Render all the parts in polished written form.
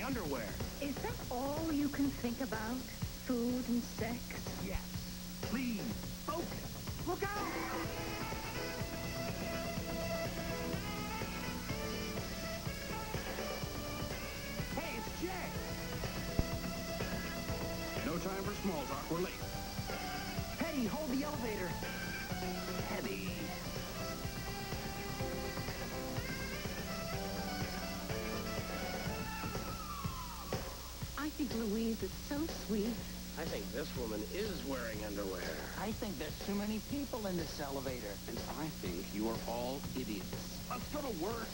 underwear. Is that all you can think about? Food and sex? Yes. Please, focus. Look out! Hey, it's Jay. No time for small talk. We're late. Hetty, hold the elevator. Hetty. I think Louise is so sweet. I think this woman is wearing underwear. I think there's too many people in this elevator. And I think you are all idiots. Let's go to work.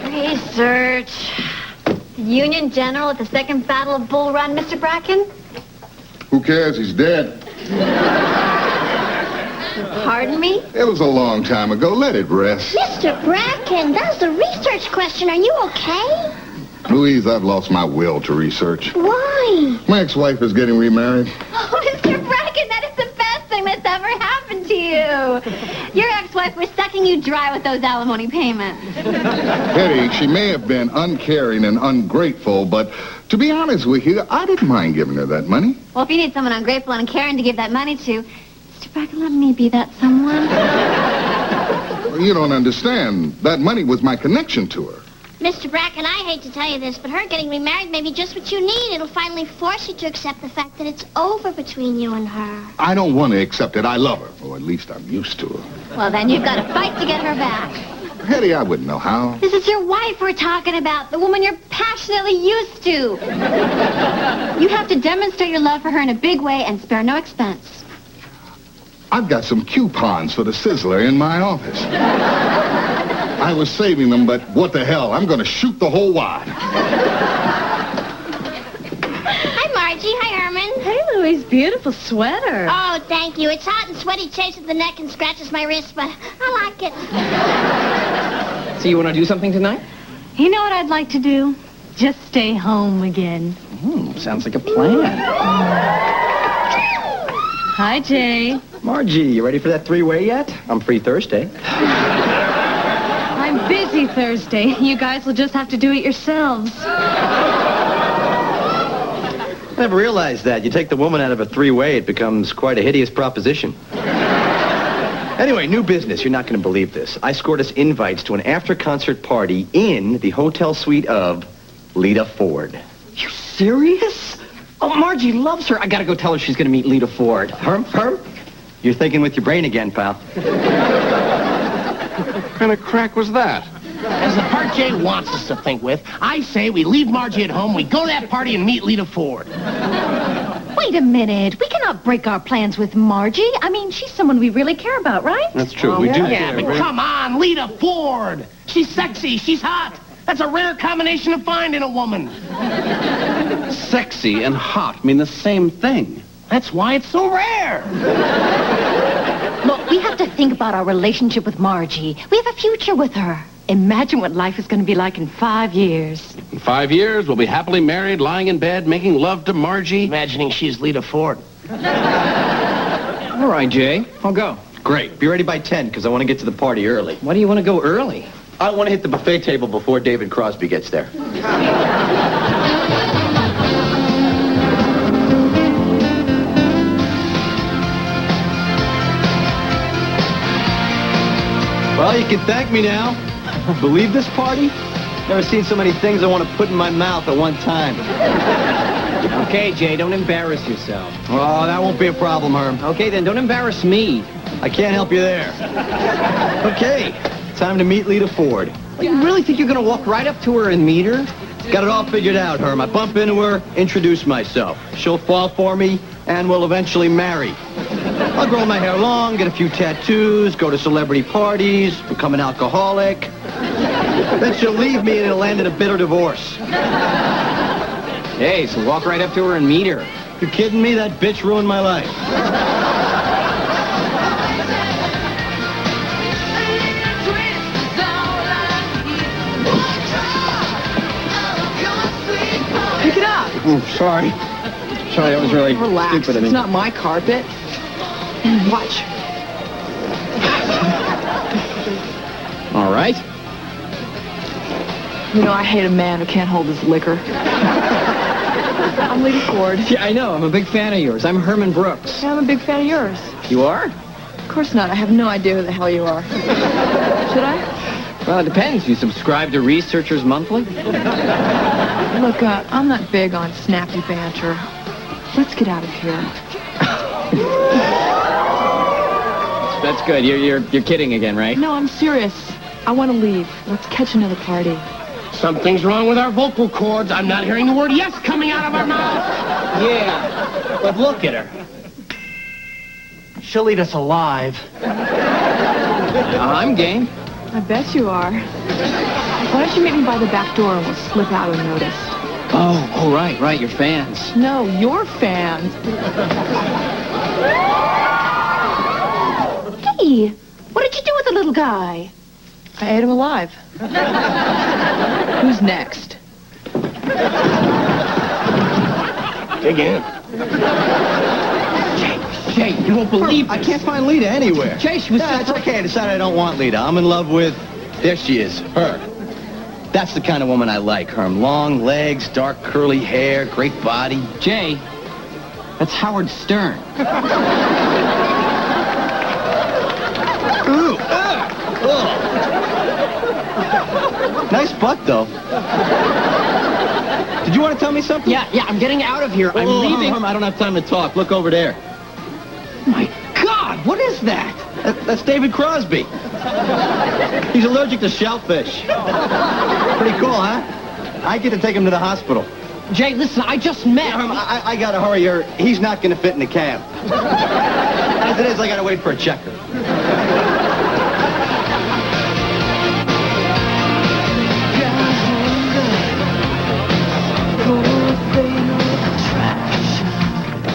Research. Union General at the Second Battle of Bull Run, Mr. Bracken? Who cares? He's dead. Pardon me? It was a long time ago. Let it rest. Mr. Bracken, that was a research question. Are you okay? Louise, I've lost my will to research. Why? My ex-wife is getting remarried. Oh, Mr. Bracken, that is the best thing that's ever happened to you. Your ex-wife was sucking you dry with those alimony payments. Hetty, she may have been uncaring and ungrateful, but to be honest with you, I didn't mind giving her that money. Well, if you need someone ungrateful and uncaring to give that money to, Mr. Bracken, let me be that someone. You don't understand. That money was my connection to her. Mr. Bracken, I hate to tell you this, but her getting remarried may be just what you need. It'll finally force you to accept the fact that it's over between you and her. I don't want to accept it. I love her. Or at least I'm used to her. Well, then you've got to fight to get her back. Hetty, I wouldn't know how. This is your wife we're talking about, the woman you're passionately used to. You have to demonstrate your love for her in a big way and spare no expense. I've got some coupons for the Sizzler in my office. I was saving them, but what the hell? I'm going to shoot the whole wad. Hi, Margie. Hi, Herman. Hey, Louise, beautiful sweater. Oh, thank you. It's hot and sweaty, chases the neck and scratches my wrist, but I like it. So you want to do something tonight? You know what I'd like to do? Just stay home again. Sounds like a plan. Hi, Jay. Margie, you ready for that three-way yet? I'm free Thursday. I'm busy Thursday. You guys will just have to do it yourselves. I never realized that. You take the woman out of a three-way, it becomes quite a hideous proposition. Anyway, new business. You're not going to believe this. I scored us invites to an after-concert party in the hotel suite of Lita Ford. You serious? Oh, Margie loves her. I gotta go tell her she's gonna meet Lita Ford. Herm? You're thinking with your brain again, pal. What kind of crack was that? As the part Jay wants us to think with, I say we leave Margie at home, we go to that party and meet Lita Ford. Wait a minute. We cannot break our plans with Margie. I mean, she's someone we really care about, right? That's true. We do. Yeah, but come on, Lita Ford. She's sexy, she's hot. That's a rare combination to find in a woman. Sexy and hot mean the same thing. That's why it's so rare. Look, we have to think about our relationship with Margie. We have a future with her. Imagine what life is going to be like in 5 years. In 5 years, we'll be happily married, lying in bed, making love to Margie. Imagining she's Lita Ford. All right, Jay. I'll go. Great. Be ready by 10, because I want to get to the party early. Why do you want to go early? I want to hit the buffet table before David Crosby gets there. Well, you can thank me now. Believe this party? Never seen so many things I want to put in my mouth at one time. Okay, Jay, don't embarrass yourself. Oh, that won't be a problem, Herm. Okay, then don't embarrass me. I can't help you there. Okay, time to meet Lita Ford. You really think you're going to walk right up to her and meet her? Got it all figured out, Herm. I bump into her, introduce myself. She'll fall for me, and we'll eventually marry. I'll grow my hair long, get a few tattoos, go to celebrity parties, become an alcoholic. Then she'll leave me and it'll end in a bitter divorce. Hey, so walk right up to her and meet her. You kidding me? That bitch ruined my life. Pick it up. Oh, sorry. Sorry, that was really Relax. stupid of me. It's not my carpet. Watch. All right. You know, I hate a man who can't hold his liquor. I'm Lita Ford. Yeah, I know. I'm a big fan of yours. I'm Herman Brooks. Yeah, I'm a big fan of yours. You are? Of course not. I have no idea who the hell you are. Should I? Well, it depends. You subscribe to Researchers Monthly? Look, I'm not big on snappy banter. Let's get out of here. That's good. You're kidding again, right? No, I'm serious. I want to leave. Let's catch another party. Something's wrong with our vocal cords. I'm not hearing the word yes coming out of our mouth. Yeah, but look at her. She'll eat us alive. I'm game. I bet you are. Why don't you meet me by the back door and we'll slip out unnoticed? Oh, right. You're fans. No, you're fans. Hey, what did you do with the little guy? I ate him alive. Who's next? Dig in. Jay, you won't believe I can't find Lita anywhere. Jay, she was Yeah, it's okay. I decided I don't want Lita. I'm in love with... There she is. Her. That's the kind of woman I like, Herm. Long legs, dark curly hair, great body. Jay, that's Howard Stern. Ooh. Nice butt, though. Did you want to tell me something? Yeah, I'm getting out of here. I'm leaving. Herm, I don't have time to talk. Look over there. My God, what is that? That's David Crosby. He's allergic to shellfish. Pretty cool, huh? I get to take him to the hospital. Jay, listen, I just met... Herm, I gotta hurry here. He's not gonna fit in the cab. As it is, I gotta wait for a checker.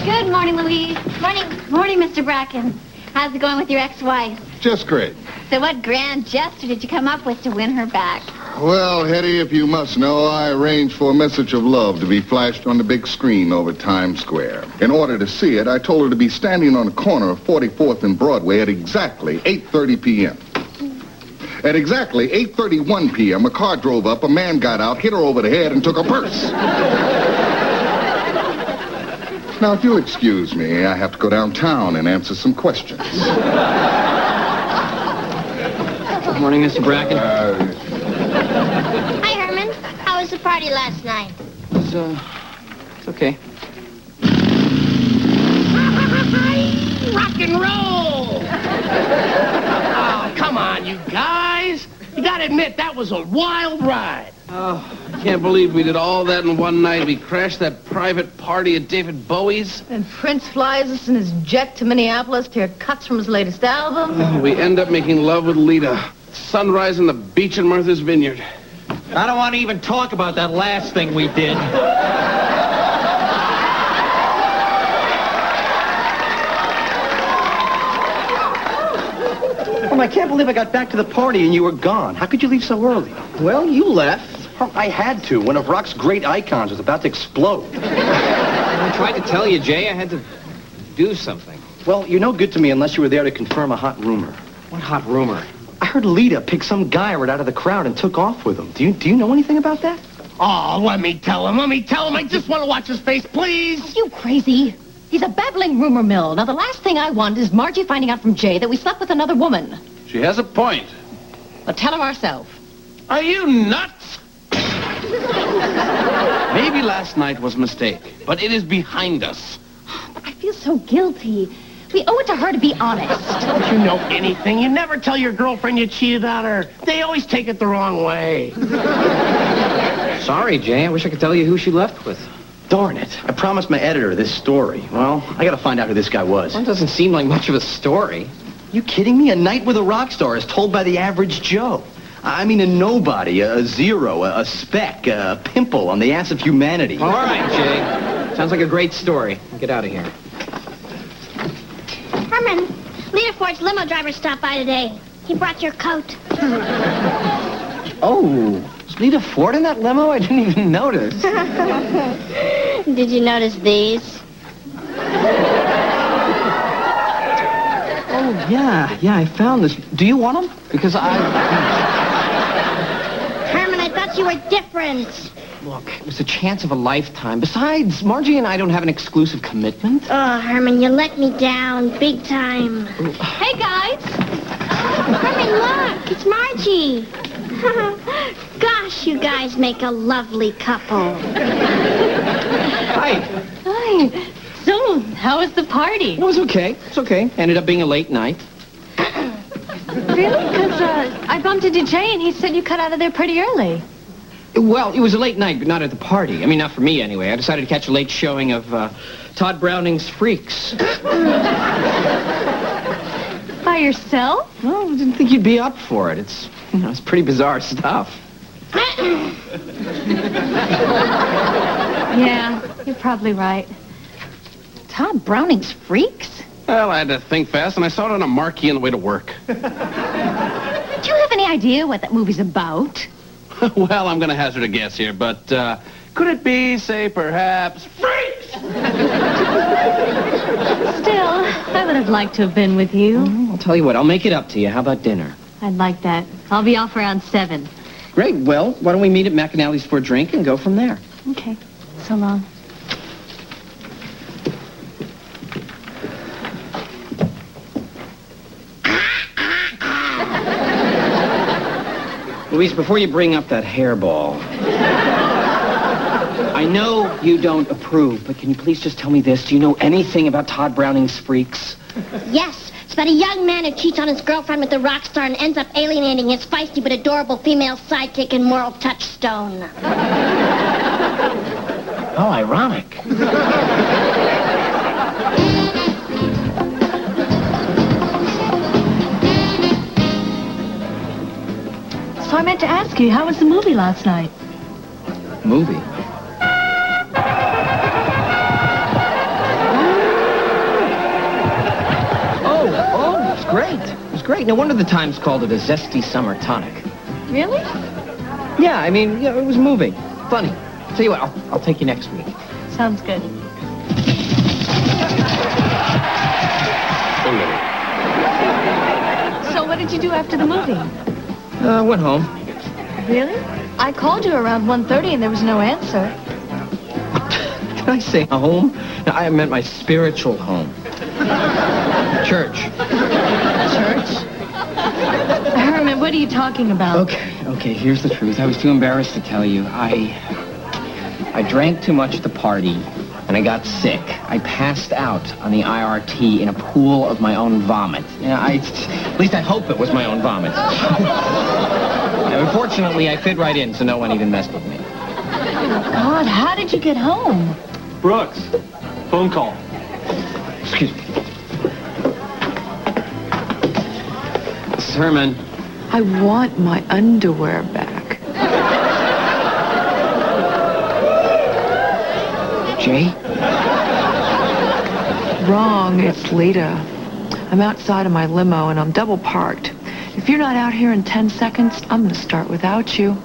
Good morning, Louise. Morning, Mr. Bracken. How's it going with your ex-wife? Just great. So what grand gesture did you come up with to win her back? Well, Hetty, if you must know, I arranged for a message of love to be flashed on the big screen over Times Square. In order to see it, I told her to be standing on the corner of 44th and Broadway at exactly 8:30 p.m. At exactly 8:31 p.m., a car drove up, a man got out, hit her over the head, and took her purse. Now, if you'll excuse me, I have to go downtown and answer some questions. Good morning, Mr. Bracken. Hi, Herman. How was the party last night? It's okay. Rock and roll! Oh, come on, you guys. You gotta admit, that was a wild ride. Oh, I can't believe we did all that in one night. We crashed that private party at David Bowie's. And Prince flies us in his jet to Minneapolis to hear cuts from his latest album. We end up making love with Lita. Sunrise on the beach in Martha's Vineyard. I don't want to even talk about that last thing we did. Herm, I can't believe I got back to the party and you were gone. How could you leave so early? Well, you left. Herm, I had to. One of rock's great icons was about to explode. I tried to tell you, Jay. I had to do something. Well, you're no good to me unless you were there to confirm a hot rumor. What hot rumor? I heard Lita picked some guy right out of the crowd and took off with him. Do you know anything about that? Oh, let me tell him. I just want to watch his face, please. You crazy? He's a babbling rumor mill. Now, the last thing I want is Margie finding out from Jay that we slept with another woman. She has a point. Well, tell her ourselves. Are you nuts? Maybe last night was a mistake, but it is behind us. But I feel so guilty. We owe it to her to be honest. Don't you know anything? You never tell your girlfriend you cheated on her. They always take it the wrong way. Sorry, Jay. I wish I could tell you who she left with. Darn it. I promised my editor this story. Well, I gotta find out who this guy was. Well, it doesn't seem like much of a story. You kidding me? A night with a rock star is told by the average Joe. I mean a nobody, a zero, a speck, a pimple on the ass of humanity. All right, Jay. Sounds like a great story. Get out of here. Herman, Lita Ford's limo driver stopped by today. He brought your coat. Oh, is Lita Ford in that limo? I didn't even notice. Did you notice these? Oh, yeah, I found this. Do you want them? Because Herman, I thought you were different. Look, it was a chance of a lifetime. Besides, Margie and I don't have an exclusive commitment. Oh, Herman, you let me down big time. Hey, guys. Herman, look, it's Margie. Gosh, you guys make a lovely couple. Hi. Hi. So, how was the party? It was okay. It's okay. Ended up being a late night. Really? Because I bumped into Jay, and he said you cut out of there pretty early. Well, it was a late night, but not at the party. I mean, not for me, anyway. I decided to catch a late showing of Todd Browning's Freaks. By yourself? Well, I didn't think you'd be up for it. It's pretty bizarre stuff. Yeah, you're probably right. Todd Browning's Freaks? Well, I had to think fast, and I saw it on a marquee on the way to work. Do you have any idea what that movie's about? Well, I'm going to hazard a guess here, but could it be, say, perhaps, Freaks? Still, I would have liked to have been with you. I'll tell you what, I'll make it up to you. How about dinner? I'd like that. I'll be off around 7. Great. Well, why don't we meet at McAnally's for a drink and go from there? Okay. So long. Louise, before you bring up that hairball, I know you don't approve, but can you please just tell me this? Do you know anything about Todd Browning's Freaks? Yes, it's about a young man who cheats on his girlfriend with a rock star and ends up alienating his feisty but adorable female sidekick and moral touchstone. Oh, ironic. So I meant to ask you, how was the movie last night? Movie? Oh, it was great. It was great. No wonder the Times called it a zesty summer tonic. Really? Yeah, I mean, yeah, it was moving. Funny. Tell you what, I'll take you next week. Sounds good. So what did you do after the movie? Went home. Really? I called you around 1:30 and there was no answer. Did I say home? No, I meant my spiritual home. Church. Church? Herman, what are you talking about? Okay, here's the truth. I was too embarrassed to tell you. I drank too much at the party, and I got sick. I passed out on the IRT in a pool of my own vomit. Yeah, at least I hope it was my own vomit. And unfortunately, I fit right in, so no one even messed with me. God, how did you get home? Brooks, phone call. Excuse me. This is Herman. I want my underwear back. Jay? Wrong, it's Lita. I'm outside of my limo and I'm double parked. If you're not out here in 10 seconds, I'm going to start without you.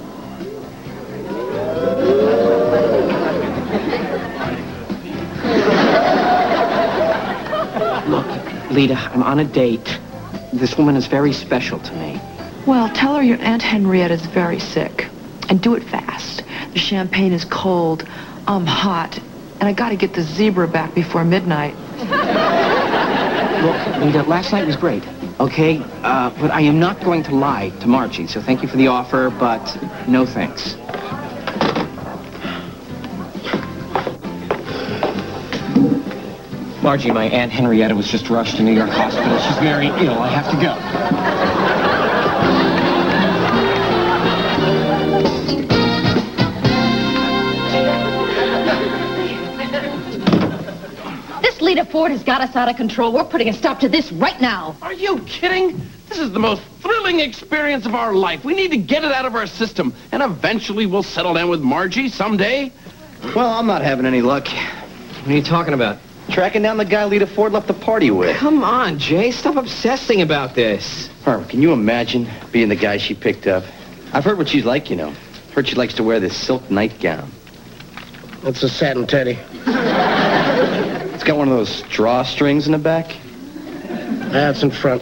Look, Lita, I'm on a date. This woman is very special to me. Well, tell her your Aunt Henrietta's very sick. And do it fast. The champagne is cold. I'm hot. And I got to get the zebra back before midnight. Look, Lita, last night was great, okay? But I am not going to lie to Margie, so thank you for the offer, but no thanks. Margie, my Aunt Henrietta was just rushed to New York Hospital. She's very ill. I have to go. This Lita Ford has got us out of control. We're putting a stop to this right now. Are you kidding? This is the most thrilling experience of our life. We need to get it out of our system, and eventually we'll settle down with Margie someday. Well, I'm not having any luck. What are you talking about? Tracking down the guy Lita Ford left the party with. Come on, Jay. Stop obsessing about this. Herman, can you imagine being the guy she picked up? I've heard what she's like, you know. Heard she likes to wear this silk nightgown. That's a satin teddy. It's got one of those drawstrings in the back. That's in front.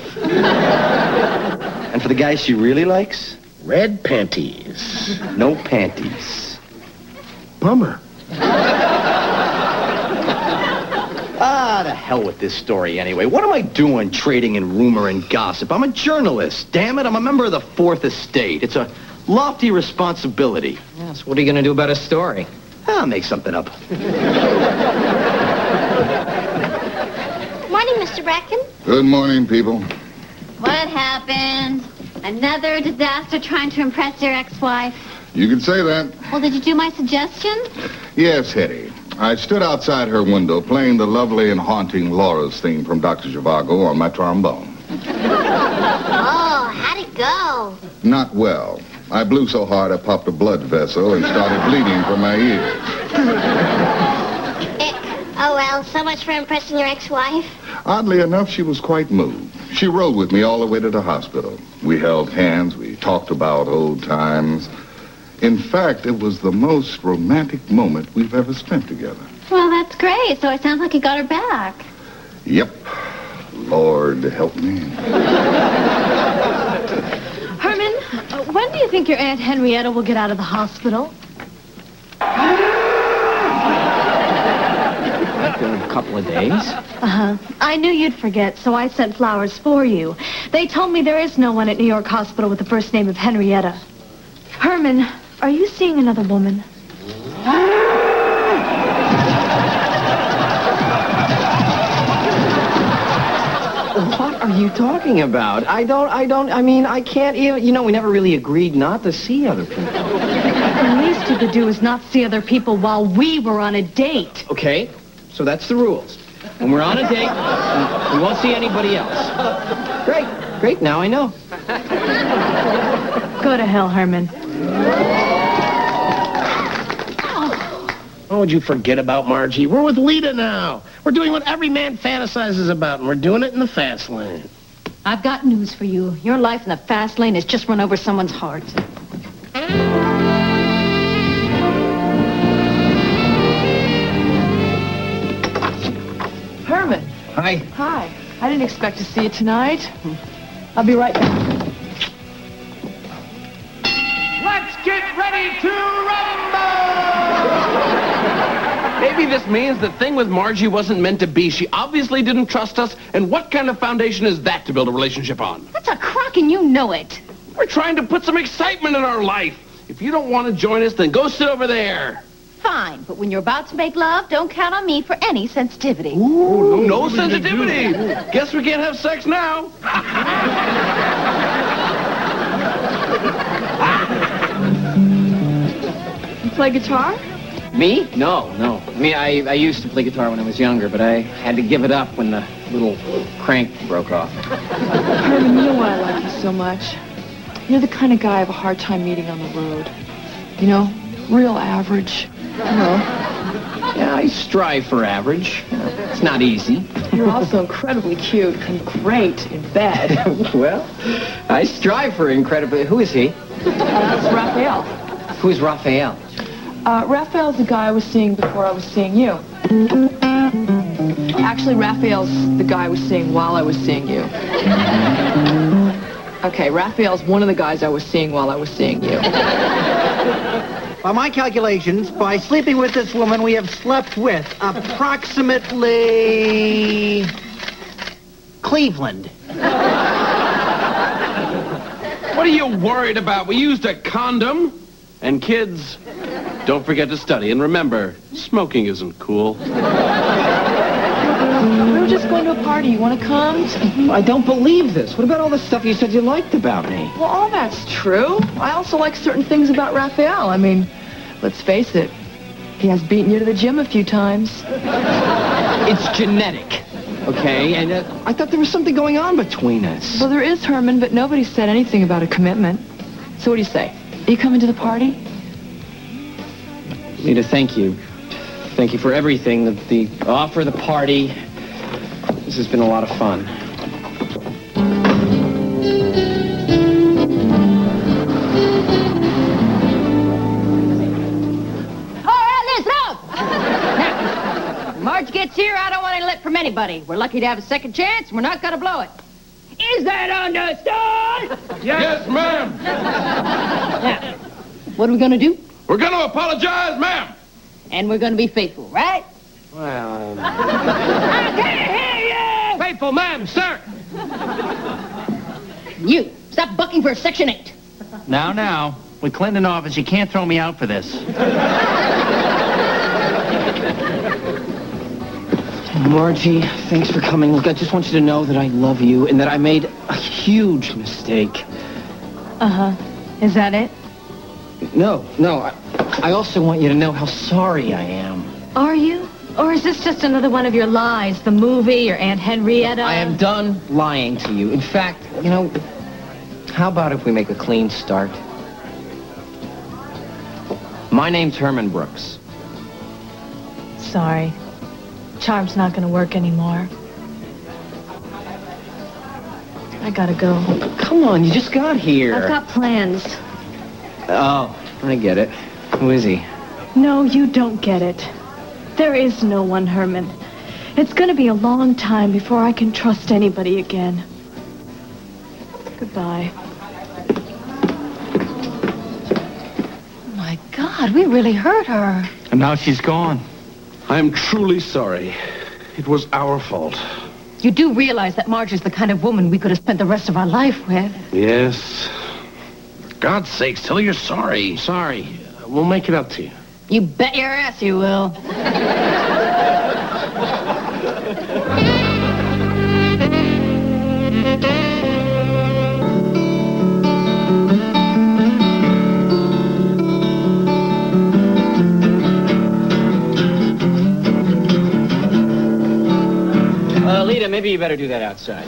And for the guy she really likes? Red panties. No panties. Bummer. Ah, to hell with this story anyway. What am I doing trading in rumor and gossip? I'm a journalist. Damn it, I'm a member of the Fourth Estate. It's a lofty responsibility. Yes, what are you going to do about a story? I'll make something up. Morning, Mr. Bracken. Good morning, people. What happened? Another disaster trying to impress your ex-wife? You can say that. Well, did you do my suggestion? Yes, Hetty. I stood outside her window playing the lovely and haunting Laura's theme from Dr. Zhivago on my trombone. Oh, how'd it go? Not well. I blew so hard I popped a blood vessel and started bleeding from my ears. Oh, well, so much for impressing your ex-wife. Oddly enough, she was quite moved. She rode with me all the way to the hospital. We held hands. We talked about old times. In fact, it was the most romantic moment we've ever spent together. Well, that's great. So it sounds like you got her back. Yep. Lord help me. Herman, when do you think your Aunt Henrietta will get out of the hospital? A couple of days. Uh-huh. I knew you'd forget, so I sent flowers for you. They told me there is no one at New York Hospital with the first name of Henrietta. Herman, are you seeing another woman? What are you talking about? I can't even, we never really agreed not to see other people. The least you could do is not see other people while we were on a date. Okay, so that's the rules. When we're on a date, we won't see anybody else. Great, now I know. Go to hell, Herman. Oh, would you forget about Margie? We're with Lita now. We're doing what every man fantasizes about, and we're doing it in the fast lane. I've got news for you. Your life in the fast lane has just run over someone's heart. Herman. Hi. Hi. I didn't expect to see you tonight. I'll be right back. Let's get ready to rumble! Maybe this means the thing with Margie wasn't meant to be. She obviously didn't trust us, and what kind of foundation is that to build a relationship on? That's a crock and you know it. We're trying to put some excitement in our life. If you don't want to join us, then go sit over there. Fine, but when you're about to make love, don't count on me for any sensitivity. Ooh, no sensitivity. Guess we can't have sex now. You play guitar? Me? No. I used to play guitar when I was younger, but I had to give it up when the little crank broke off. Herman, you know why I like you so much? You're the kind of guy I have a hard time meeting on the road. You know, real average. Yeah, I strive for average. It's not easy. You're also incredibly cute and great in bed. Well, I strive for incredibly... Who is he? That's Raphael. Who's Raphael? Raphael's the guy I was seeing before I was seeing you. Actually, Raphael's the guy I was seeing while I was seeing you. Okay, Raphael's one of the guys I was seeing while I was seeing you. By my calculations, by sleeping with this woman, we have slept with approximately Cleveland. What are you worried about? We used a condom. And kids, don't forget to study. And remember, smoking isn't cool. We were just going to a party. You want to come? I don't believe this. What about all the stuff you said you liked about me? Well, all that's true. I also like certain things about Raphael. I mean, let's face it. He has beaten you to the gym a few times. It's genetic. Okay, and I thought there was something going on between us. Well, there is, Herman, but nobody said anything about a commitment. So what do you say? Are you coming to the party? Lita, thank you. Thank you for everything. The offer, the party. This has been a lot of fun. Marge gets here, I don't want any lip from anybody. We're lucky to have a second chance, and we're not gonna blow it. Is that understood? Yes, ma'am. Now, what are we gonna do? We're going to apologize, ma'am. And we're gonna be faithful, right? Well, I can't hear you! Faithful, ma'am, sir. You, stop bucking for Section 8. Now. With Clinton in office, you can't throw me out for this. Margie, thanks for coming. Look, I just want you to know that I love you and that I made a huge mistake. Uh-huh. Is that it? No. I also want you to know how sorry I am. Are you? Or is this just another one of your lies? The movie, your Aunt Henrietta? I am done lying to you. In fact, how about if we make a clean start? My name's Herman Brooks. Sorry. Charm's not gonna work anymore. I gotta go. Come on, you just got here. I've got plans. Oh, I get it. Who is he? No, you don't get it. There is no one, Herman. It's gonna be a long time before I can trust anybody again. Goodbye. Oh, my God, we really hurt her. And now she's gone. I am truly sorry. It was our fault. You do realize that Marge is the kind of woman we could have spent the rest of our life with. Yes. For God's sakes, tell her you're sorry. Sorry. We'll make it up to you. You bet your ass you will. Lita, maybe you better do that outside.